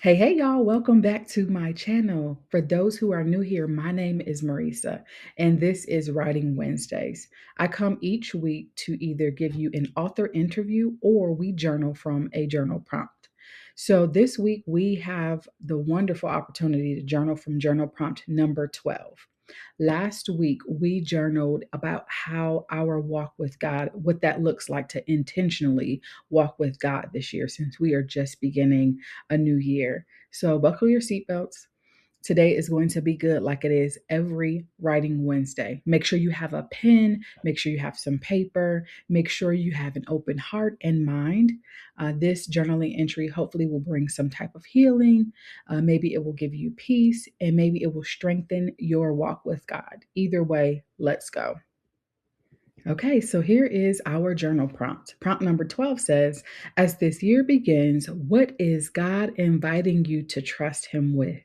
Hey, y'all, welcome back to my channel. For those who are new here, my name is Mariesa, and this is Writing Wednesdays. I come each week to either give you an author interview or we journal from a journal prompt. So this week, we have the wonderful opportunity to journal from journal prompt number 12. Last week, we journaled about how our walk with God, what that looks like to intentionally walk with God this year, since we are just beginning a new year. So buckle your seatbelts. Today is going to be good like it is every Writing Wednesday. Make sure you have a pen, make sure you have some paper, make sure you have an open heart and mind. This journaling entry hopefully will bring some type of healing. Maybe it will give you peace, and maybe it will strengthen your walk with God. Either way, let's go. Okay, so here is our journal prompt. Prompt number 12 says, as this year begins, what is God inviting you to trust Him with?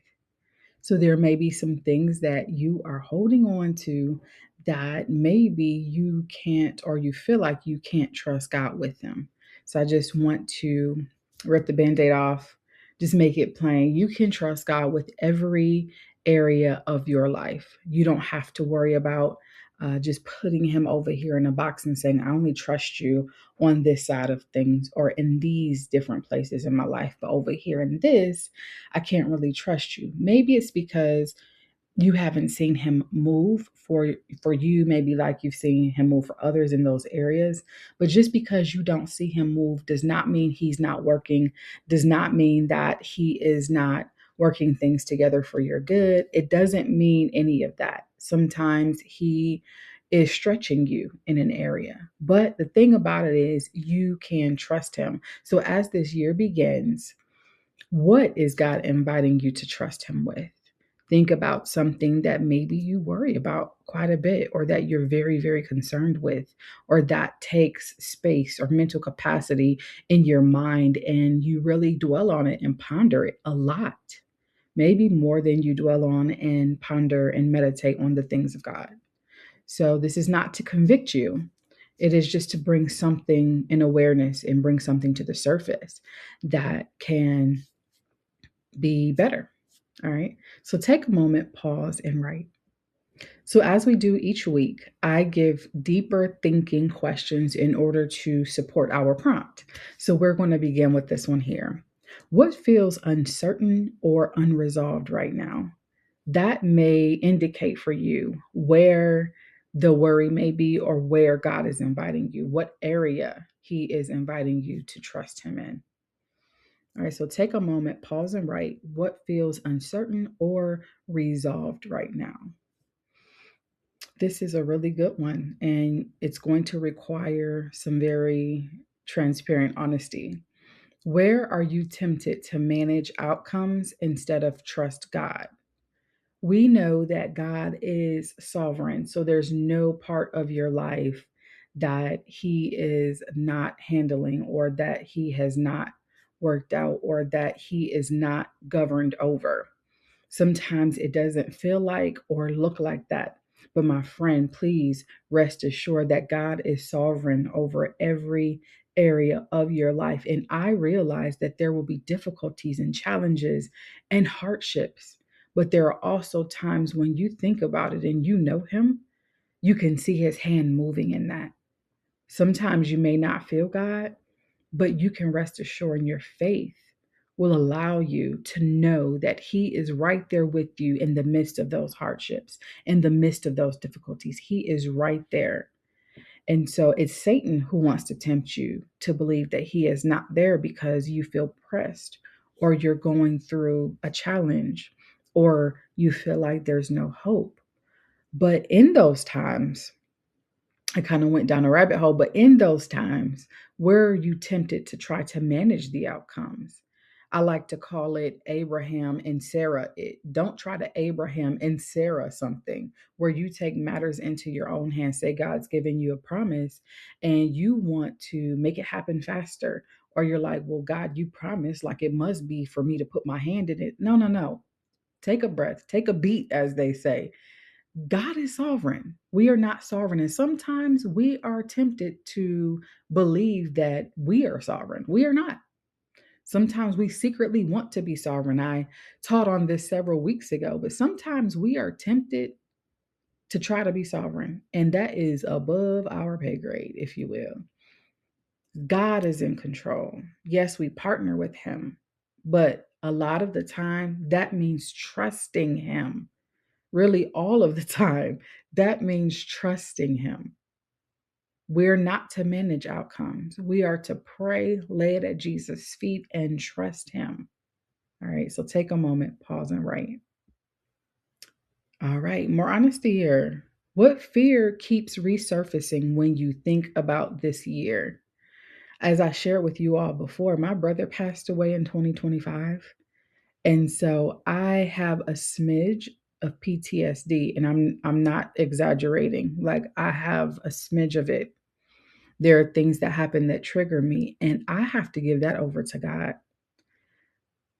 So there may be some things that you are holding on to that maybe you can't, or you feel like you can't trust God with them. So I just want to rip the band aid off, just make it plain. You can trust God with every area of your life. You don't have to worry about just putting Him over here in a box and saying, I only trust you on this side of things or in these different places in my life. But over here in this, I can't really trust you. Maybe it's because you haven't seen him move for you, maybe like you've seen him move for others in those areas. But just because you don't see him move does not mean he's not working, does not mean that he is not working things together for your good. It doesn't mean any of that. Sometimes he is stretching you in an area. But the thing about it is you can trust him. So as this year begins, what is God inviting you to trust Him with? Think about something that maybe you worry about quite a bit, or that you're very, very concerned with, or that takes space or mental capacity in your mind, and you really dwell on it and ponder it a lot. Maybe more than you dwell on and ponder and meditate on the things of God. So, this is not to convict you. It is just to bring something in awareness and bring something to the surface that can be better. All right. So take a moment, pause, and write. So, as we do each week, I give deeper thinking questions in order to support our prompt. So, we're going to begin with this one here. What feels uncertain or unresolved right now? That may indicate for you where the worry may be, or where God is inviting you, what area He is inviting you to trust Him in. All right, so take a moment, pause, and write what feels uncertain or resolved right now. This is a really good one, and it's going to require some very transparent honesty. Where are you tempted to manage outcomes instead of trust God? We know that God is sovereign, so there's no part of your life that He is not handling, or that He has not worked out, or that He is not governed over. Sometimes it doesn't feel like or look like that. But my friend, please rest assured that God is sovereign over every area of your life. And I realize that there will be difficulties and challenges and hardships. But there are also times when you think about it and you know Him, you can see His hand moving in that. Sometimes you may not feel God, but you can rest assured in your faith will allow you to know that He is right there with you in the midst of those hardships, in the midst of those difficulties. He is right there. And so it's Satan who wants to tempt you to believe that He is not there because you feel pressed, or you're going through a challenge, or you feel like there's no hope. But in those times, I kind of went down a rabbit hole, but in those times, where are you tempted to try to manage the outcomes? I like to call it Abraham and Sarah. Don't try to Abraham and Sarah something where you take matters into your own hands. Say God's giving you a promise and you want to make it happen faster. Or you're like, well, God, you promised, like it must be for me to put my hand in it. No, no, no. Take a breath, take a beat, as they say. God is sovereign. We are not sovereign. And sometimes we are tempted to believe that we are sovereign. We are not. Sometimes we secretly want to be sovereign. I taught on this several weeks ago, but sometimes we are tempted to try to be sovereign, and that is above our pay grade, if you will. God is in control. Yes, we partner with Him, but a lot of the time that means trusting Him. Really, all of the time, that means trusting Him. We're not to manage outcomes. We are to pray, lay it at Jesus' feet, and trust Him. All right, so take a moment, pause, and write. All right, more honesty here. What fear keeps resurfacing when you think about this year? As I shared with you all before, my brother passed away in 2025. And so I have a smidge of PTSD, and I'm not exaggerating. Like, I have a smidge of it. There are things that happen that trigger me, and I have to give that over to God.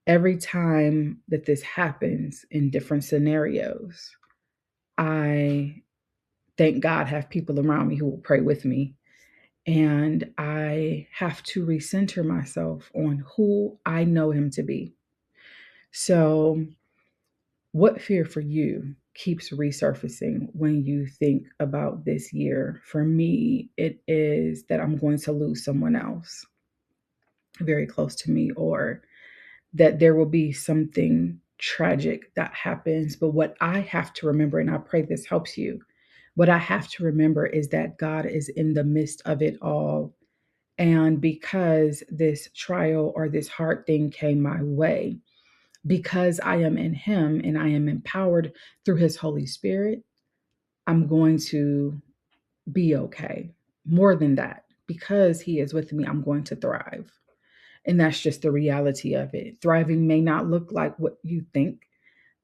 Every time that this happens in different scenarios, I thank God have people around me who will pray with me. And I have to recenter myself on who I know Him to be. So, what fear for you keeps resurfacing when you think about this year? For me, it is that I'm going to lose someone else very close to me, or that there will be something tragic that happens. But what I have to remember, and I pray this helps you, what I have to remember is that God is in the midst of it all. And because this trial or this hard thing came my way, because I am in Him and I am empowered through His Holy Spirit, I'm going to be okay. More than that, because He is with me, I'm going to thrive. And that's just the reality of it. Thriving may not look like what you think.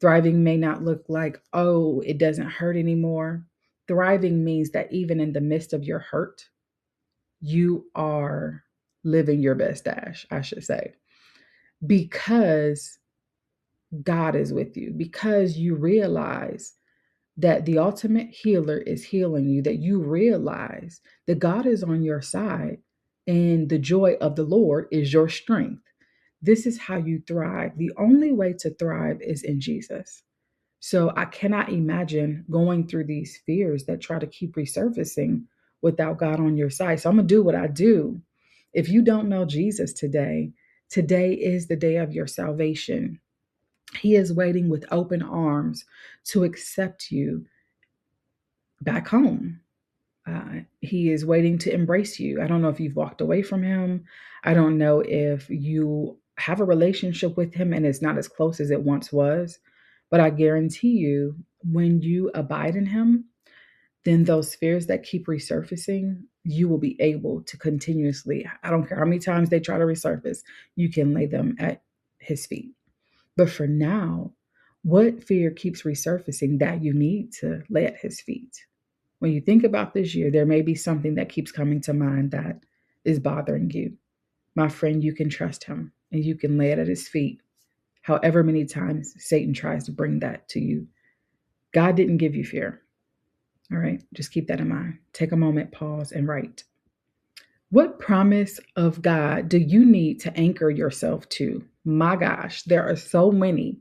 Thriving may not look like, oh, it doesn't hurt anymore. Thriving means that even in the midst of your hurt, you are living your best dash, I should say, because God is with you, because you realize that the ultimate healer is healing you, that you realize that God is on your side and the joy of the Lord is your strength. This is how you thrive. The only way to thrive is in Jesus. So I cannot imagine going through these fears that try to keep resurfacing without God on your side. So I'm going to do what I do. If you don't know Jesus today, today is the day of your salvation. He is waiting with open arms to accept you back home. He is waiting to embrace you. I don't know if you've walked away from Him. I don't know if you have a relationship with Him and it's not as close as it once was. But I guarantee you, when you abide in Him, then those fears that keep resurfacing, you will be able to continuously, I don't care how many times they try to resurface, you can lay them at His feet. But for now, what fear keeps resurfacing that you need to lay at His feet? When you think about this year, there may be something that keeps coming to mind that is bothering you. My friend, you can trust Him and you can lay it at His feet. However many times Satan tries to bring that to you, God didn't give you fear. All right, just keep that in mind. Take a moment, pause, and write. What promise of God do you need to anchor yourself to? My gosh, there are so many,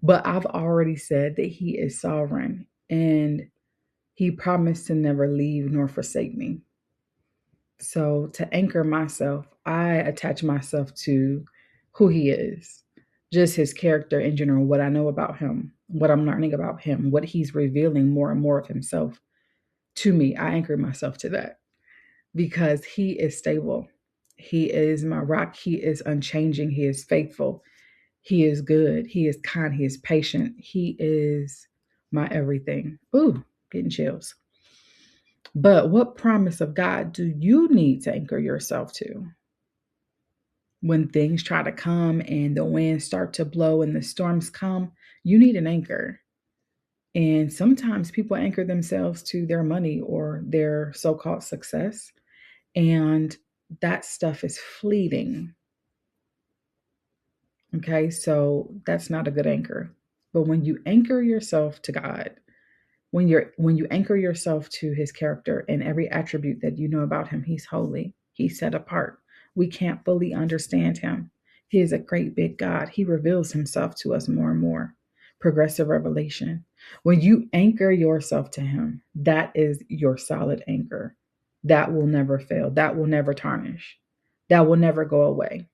but I've already said that He is sovereign and He promised to never leave nor forsake me. So to anchor myself, I attach myself to who He is, just His character in general, what I know about Him, what I'm learning about Him, what He's revealing more and more of Himself to me. I anchor myself to that because He is stable. He is my rock. He is unchanging. He is faithful. He is good. He is kind. He is patient. He is my everything. Ooh, getting chills. But what promise of God do you need to anchor yourself to? When things try to come and the winds start to blow and the storms come, you need an anchor. And sometimes people anchor themselves to their money or their so called success. And that stuff is fleeting. Okay, so that's not a good anchor. But when you anchor yourself to God, when you anchor yourself to His character and every attribute that you know about Him, He's holy, He's set apart. We can't fully understand Him. He is a great big God. He reveals himself to us more and more. Progressive revelation. When you anchor yourself to him, that is your solid anchor. That will never fail. That will never tarnish. That will never go away.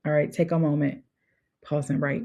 All right, take a moment, pause and write.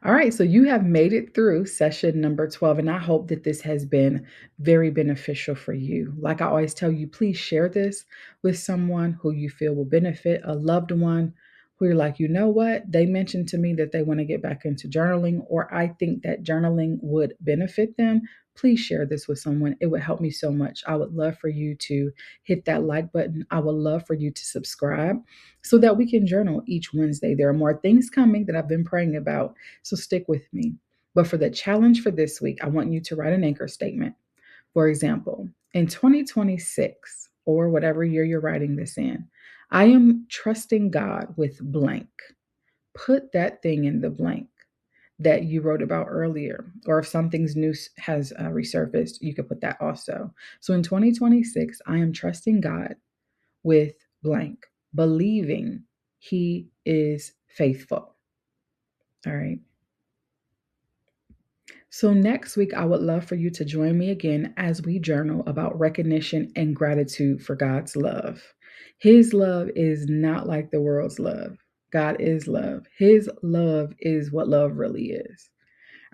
All right, so you have made it through session number 12, and I hope that this has been very beneficial for you. Like I always tell you, please share this with someone who you feel will benefit, a loved one who you're like, you know what, they mentioned to me that they want to get back into journaling, or I think that journaling would benefit them. Please share this with someone. It would help me so much. I would love for you to hit that like button. I would love for you to subscribe so that we can journal each Wednesday. There are more things coming that I've been praying about, so stick with me. But for the challenge for this week, I want you to write an anchor statement. For example, in 2026, or whatever year you're writing this in, I am trusting God with blank. Put that thing in the blank that you wrote about earlier. Or if something's new has resurfaced, you could put that also. So in 2026, I am trusting God with blank, believing he is faithful. All right. So, next week, I would love for you to join me again as we journal about recognition and gratitude for God's love. His love is not like the world's love. God is love. His love is what love really is.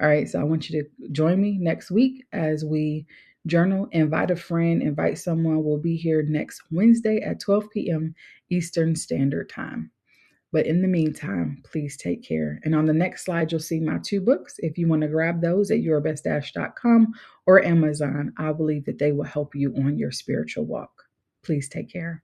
All right, so I want you to join me next week as we journal. Invite a friend, invite someone. We'll be here next Wednesday at 12 p.m. Eastern Standard Time. But in the meantime, please take care. And on the next slide, you'll see my two books. If you want to grab those at YourBestDash.com or Amazon, I believe that they will help you on your spiritual walk. Please take care.